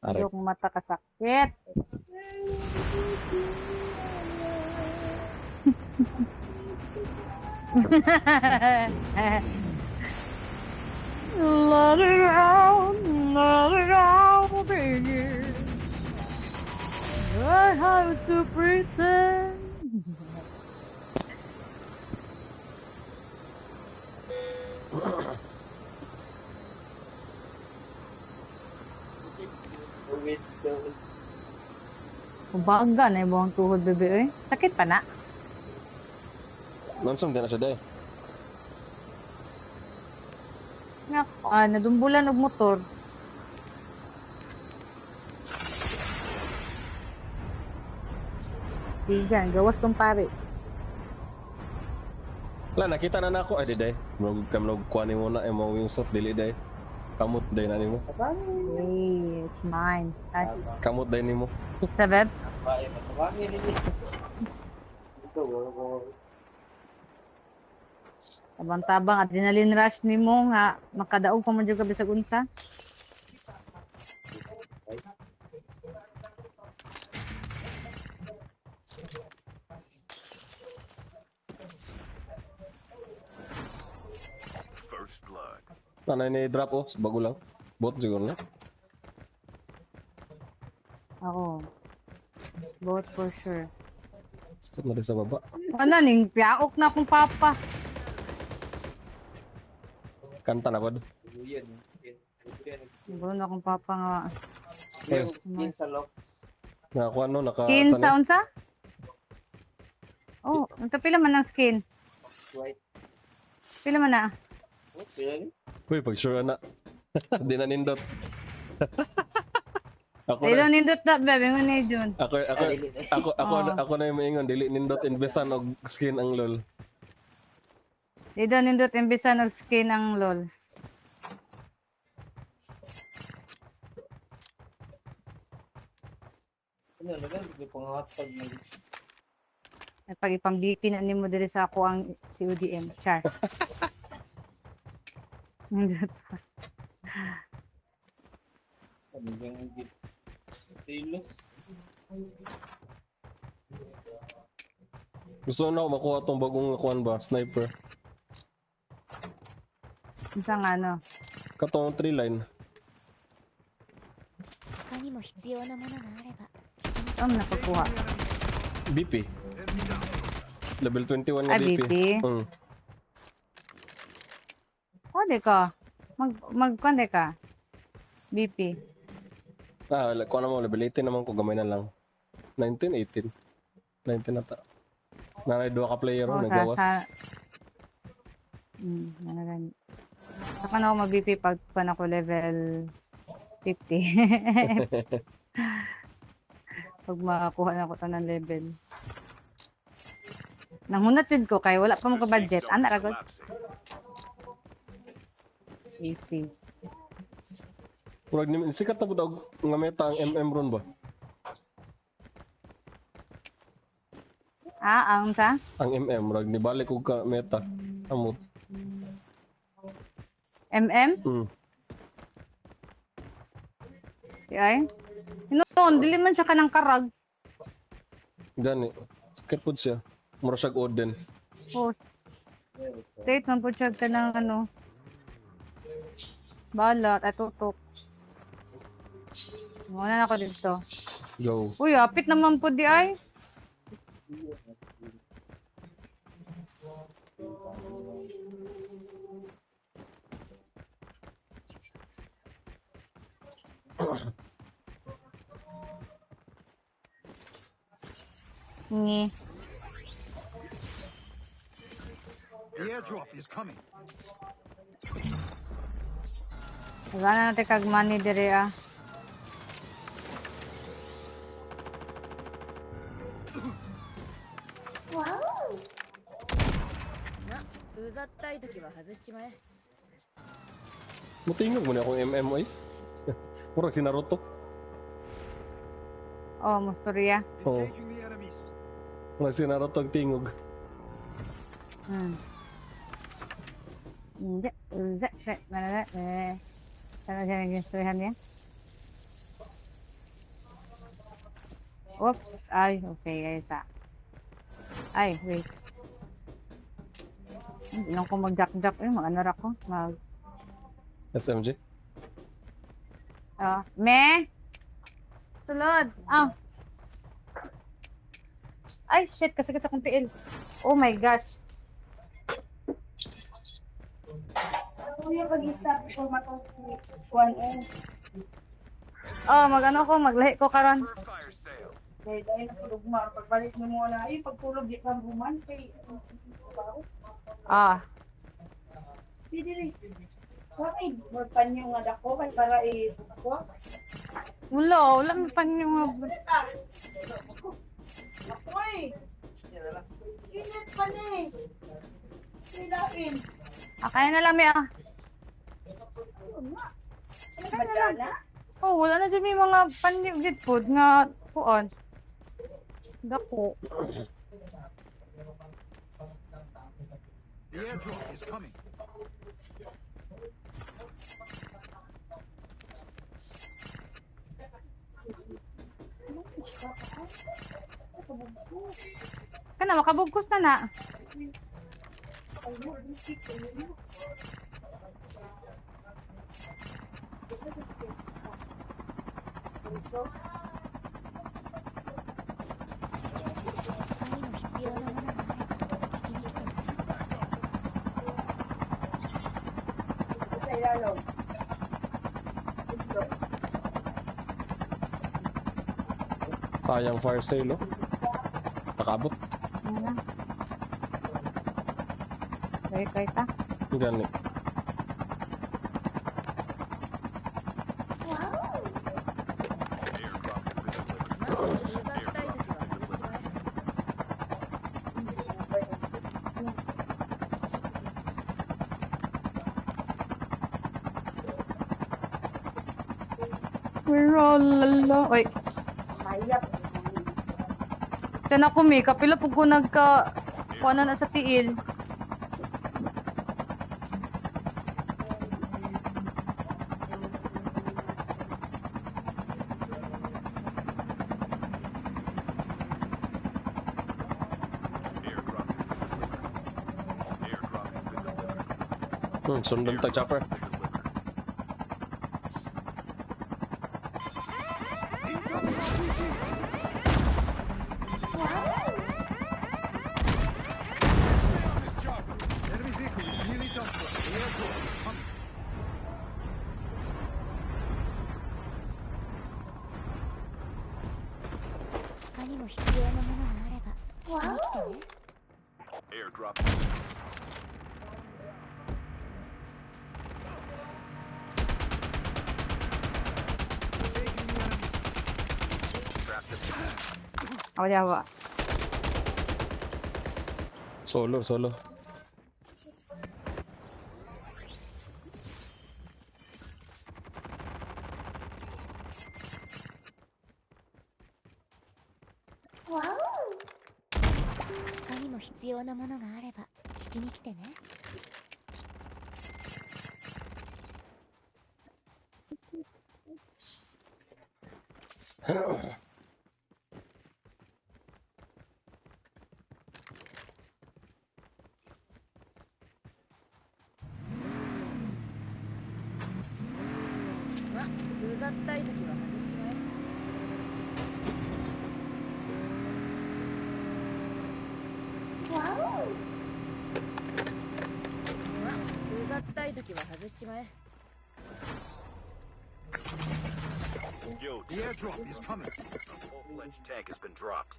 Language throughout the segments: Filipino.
Aray. Yung mata kasakit. Let it out, baby. I have to pretend. Ubaga na yung buong tuhod, bebe, eh. Sakit pa na. Nansam din na siya, day. Nadumbulan og motor. Sigan, gawas tong pare. Wala, nakita na nako. Ay, di, day. Kamnog kuha ni mo na. Mo yung shot, dili, day. Kamot, day na ni mo. Hey, it's mine. Kamot, day ni mo. Sabab? Tabang-tabang, adrenaline rush ni mo nga makadaog pa man jud ka bisag unsa. Nanay ni drop, oh. Bago lang. Bot, siguro na. Oo. Both for sure. Sakit na rin sa baba. Ano ning piaok na akong papa. Kanta na, bad. Siguro na akong papa nga. Skin sa locks. Nakakuha, no? Skin sa unsa? Oh, pila man ang skin? White. Pila man na? Okay. Uy, pag sure na. Di na nindot. Ako Ay, na. don't nindot that, babe. Nga ni Jun. Ako na yung maingon. Dili nindot inbesan og skin ang lol. Di daw nindot imbisa ng skin ang lol. Ano, hindi ko nga pag nag... Ay, pag ipang-BP na nimo diri sa ako ang si UDM. Char. Nindot pa. Ano yung tilos? Gusto na ako makuha tong bagong kuan ba? Sniper. Isang ano. Katong 3 line. 他にも必要なものがあれば Nakukuha. BP. Level 21 na Ay, BP. BP? Hmm. Pwede ka. Magkwande ka. BP. Kuha na mo. Level 18 naman ko. Gamay na lang. 19, 18. 19 na ta. Nanay 2 ka player ro. Nagawas. Nanagan. Saka na ako mag-BP pag pan ako level 50. Pag makakuha na ako ito ng level. Nanghunat yun ko kay wala pa mo ka-budget. Anak ragot. Easy. Murag ni sikat na pud nga meta ang MM ron ba? Ang sa? Ang MM murag ni balik og ka meta. Amot. MM? Di ay? Inuton, dili man siya kanang karag. Gani. Sakit pud siya. Mura siya Odin. Oh. State man po siya ka ng ano. Balat at tutok. Muna na ako dito. Go. Uy, apit naman po di ay. Ngi. The airdrop is coming. Wala na natin kag money dire ah. Mutingog mo na akong MM ay. Murag si Naruto. Oh, musturya. Oo. Engaging the enemies. Murag si Naruto ang tingog. Hindi. Sana siya nag-instruhan niya. Oops. Ay, okay. Ayos ah. Ay, wait. Hindi lang ko mag-jack-jack. Eh, mag-ano ko. SMG. Me? Sulod. Ay, shit. Kasagit akong tiil. Oh my gosh. Mag-ano ko. Maglahi ko karon. Fire sale. Dahil nakulugmar, pagbalik mo muna, ay pagtulog di ka buman, kay Pwede rin. Bakit? Magpanyo nga dako, kay para i-ko. Wala mo pa niyo nga. Akoy! Init pa na eh. Silain. Kaya na lang, Mia. Badala? Oh, wala na dyan may mga panigid food nga kuon. Dako. The airdrop is coming. Kana, makabugkos na na.他にも必要なものがあれば聞きに来てね Sa ilalong. Sayang fire sale, oh. Takabot. Ano? Kaya ta. Gani. Lala. Oy, Mayap. sana ko mi kapila pug ko nagka kuana na sa tiil. Sundan tag chopper. Enemy vehicle is nearly done for. The airdrop is coming. 他にも必要なものがあれば聞きに来てね Airdrop. Engaging the enemies. Awa. Solo. Wow! 他にも必要なものがあれば聞きに来てね ま、うざったい時は外しちまえ ま、うざったい時は外しちまえ The airdrop is coming. Full-fledged tank has been dropped.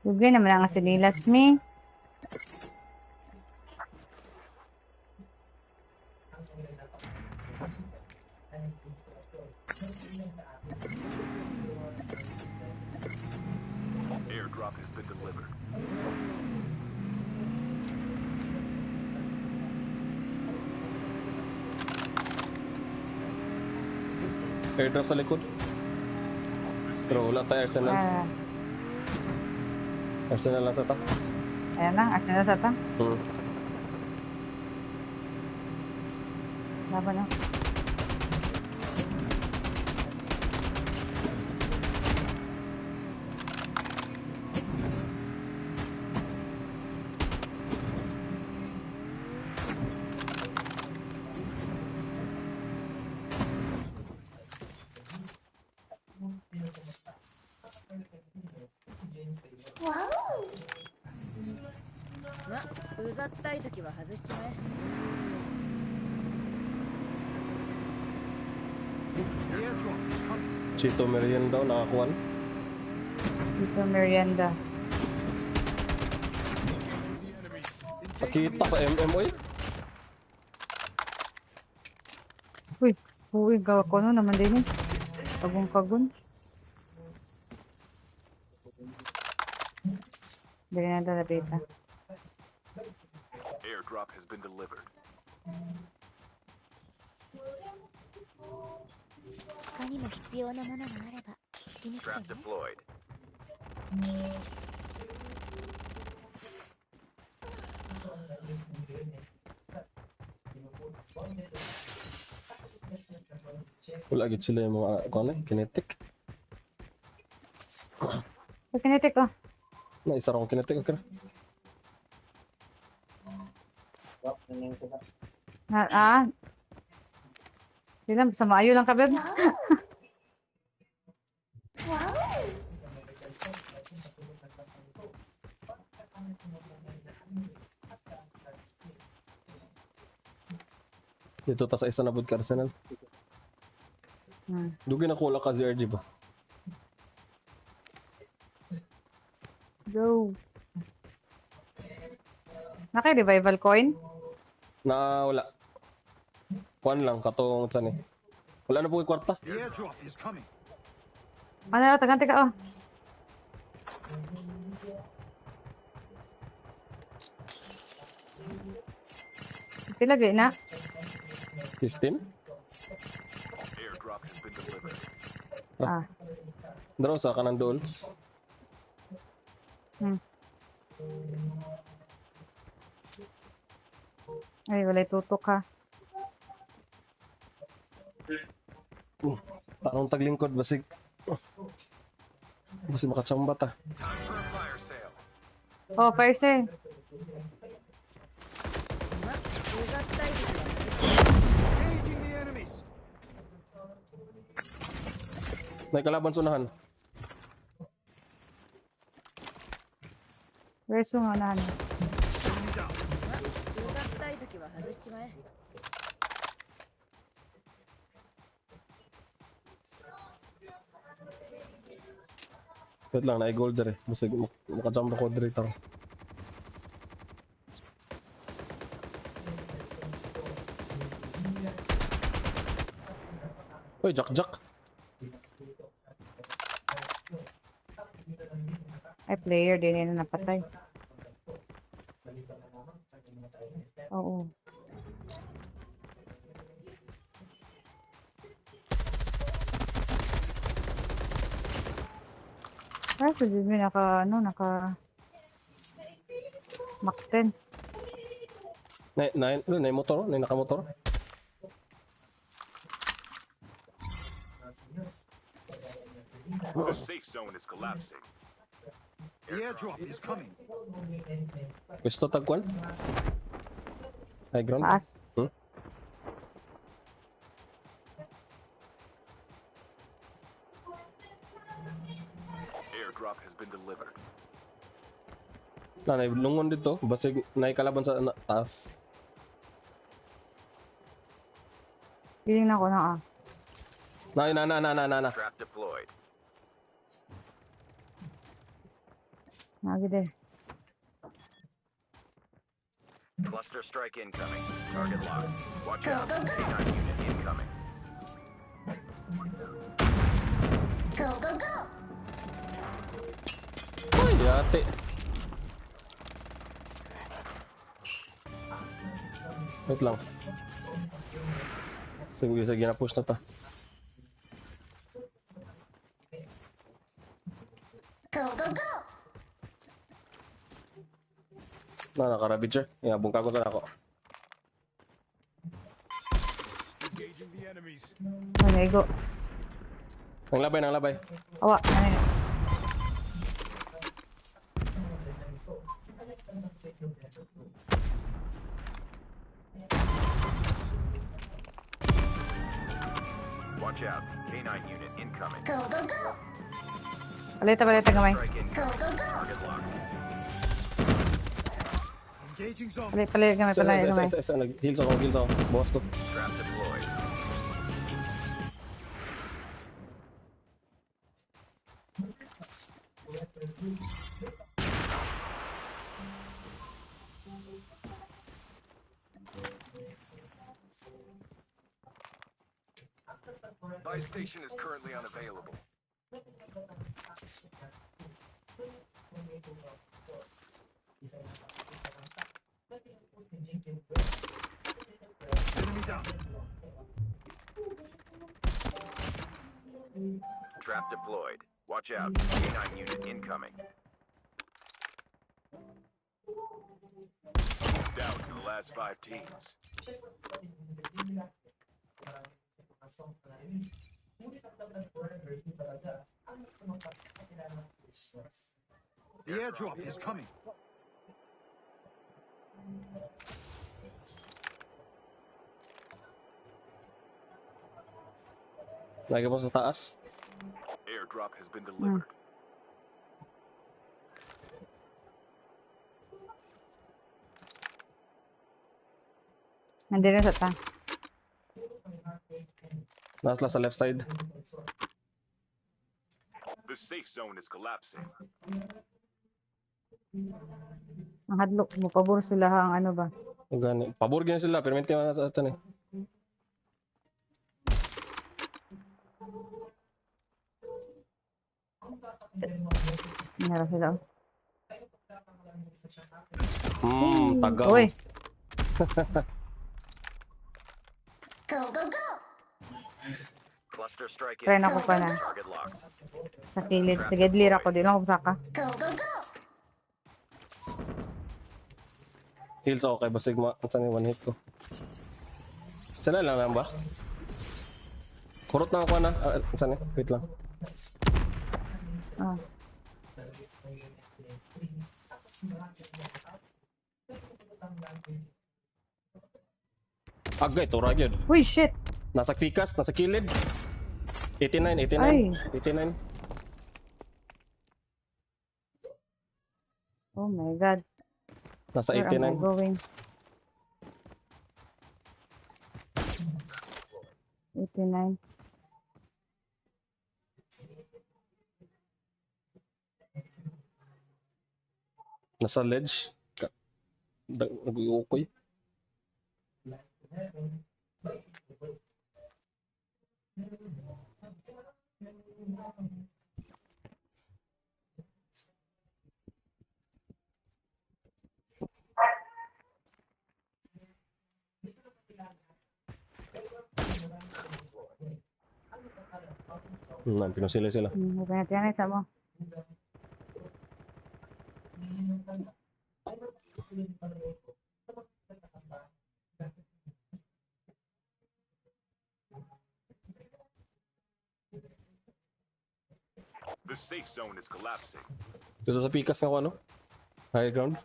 Dugay naman ang sinilas mi. Airdrop has been delivered. Airdrop sa likod. Pero wala tayo arsenal. Ah, Arsenal lang sa ta. Ayan na, action na sa ta. Hmm. Laban na. The airdrop is coming. Chito Merian daw, nakakuan. Dito merienda. The enemies. Sakita sa MM, oy. Uy, uy, gawa ko no naman din eh. Kagun-kagun. Dali na ito data. Airdrop has been delivered. 他にも必要なものがあれば聞きに来て Trap ね deployed. Wala gid sila yung mga kuan kinetic. Kinetic oh. Na isa ra akong kinetic okay. Drop na lang ko na. Hindi lang, sa maayo lang ka, Beb. Dito ta sa isa na bud ka Arsenal. Dugi na kula ka ZRG ba? Go. Naki-revival coin? Na wala. Kuan lang katong tani. Wala na po kwarta. The airdrop is coming. Ano, taganti ka, oh. Pilagay na. 15. Airdrop has been delivered. Ah. Draw sa kanang dool. Ay, walay tutok ha. Tarong taglingkod basig. Basig makatsamba ta. Time for a fire sale. Oh, first eh. Engaging the enemies. May kalaban sunahan. Where's yung unahan? Enemy down. Wait lang, na gold dere. Basig makatsamba ko dere taro. Oy, Jack. Ay, player din yun na napatay. Oo. Ay, so din naka Mac 10. Na motor, na nakamotor. The safe zone is collapsing. The airdrop is coming. Gusto tagkuan? High ground? Taas. Airdrop has been delivered. Na lungon dito, basig naikalaban sa taas. Titingnan ko na ah. Na. Trap deployed. Nagide. Cluster strike incoming. Target locked. Watch out. K9 unit incoming. Uy, yate. Wait lang. Sige, ginapush na ta. Karabidger. Iabong ka ko sa ako. Engaging the enemies. Nanigo. Nang labay. Awa, ano yun? Watch out. K9 unit incoming. Palita gamay. Strike incoming. Target locked. Engaging zone. Palita gamay. Heals ako. Boss ko. Trap deployed. Buy station is currently unavailable. Enemy down. Trap deployed. Watch out. K9 unit incoming. Down to the last 5 teams. The airdrop is coming. Lagi mo sa taas. Airdrop has been delivered. Nandito sa ta. Nasa sa left side. The safe zone is collapsing. Ang hadlok mo, pabor sila ang ano ba? Gani. Pabor ganyan sila. Permente mo na sa atan eh. Nara sila. Tagaw. Uy, Cluster strike try na ko pa na. Target locked. Sa kilid. Sige, dlir ako. Di lang ako saka. Heals ako kay Basig ma. Saan yung one hit ko? Sana lang ba? Kurot na ako na. Saan eh? Wait lang. Ah. Agay, turag yun. Uy, shit! Nasa Fikas, nasa kilid. 89. Ay. 89. Oh my God. Nasa Where am I 89. going? 89. Nasa ledge. Nag-uokoy. Pinusili sila. Huwag natin yan sa mo. The safe zone is collapsing. Dito sa Pikas na ako ano? High ground.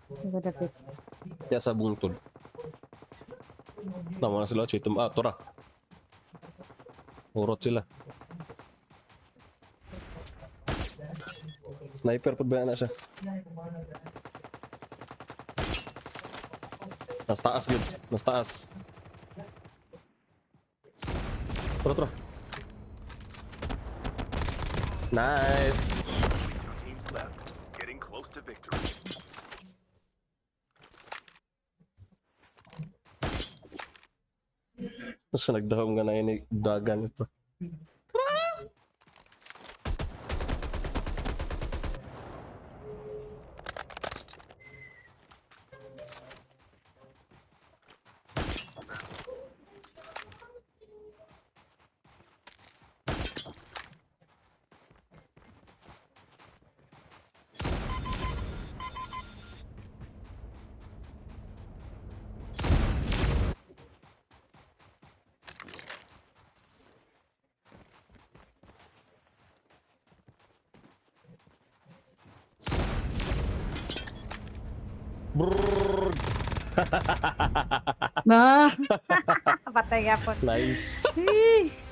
Sige, dapit. Kaya sa bungtod. Tama na sila. Chitum. Tora. Urot sila. Sniper po ba na siya? Nas taas gid. Nas taas. Tara. Nice. Teams left, getting close to victory. Mas nagdahom nga na yun dagan ito. Brrrr. Ba? Patay ka po. Nice. Hee.